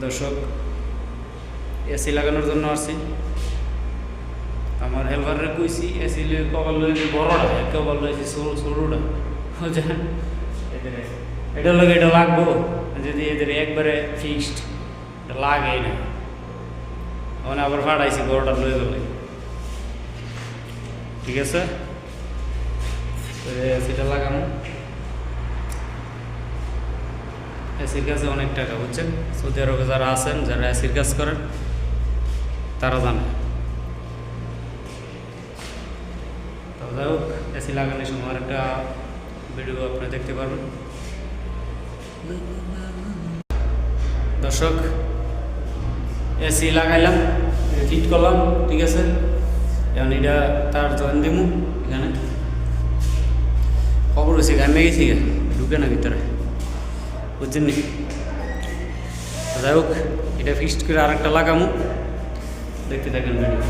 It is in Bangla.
দর্শক, এসি লাগানোর জন্য আসছি। আমার হেল্পারে কইছি এসি কপাল লইছি বড়টা, কপাল লইছি ছোটটা। বুঝছেন, এটা লাগে, এটা লাগবো যদি এদের একবারে ফিক্সড, এটা লাগেই না। ওখানে আবার ফাটাইছি বড়টা লয়ে গেলে। ঠিক আছে, এসিটা লাগানো। এসির কাছে অনেক টাকা, বুঝছেন। সৌদি আরবে যারা আছেন, যারা এসির কাজ করেন, তারা জানে। তো যাই হোক, এসি লাগানোর সময় একটা ভিডিও আপনি দেখতে পারবেন। দর্শক, এসি লাগাইলাম, ফিট করলাম, ঠিক আছে। এখন এটা তার জয়েন দিব এখানে। খবর হয়েছে গামে গেছি, ঢুকে না ভিতরে, বুঝছেন নি। যাই হোক, এটা ফিক্সড করে আরেকটা লাগামো, দেখতে থাকেন ভিডিও।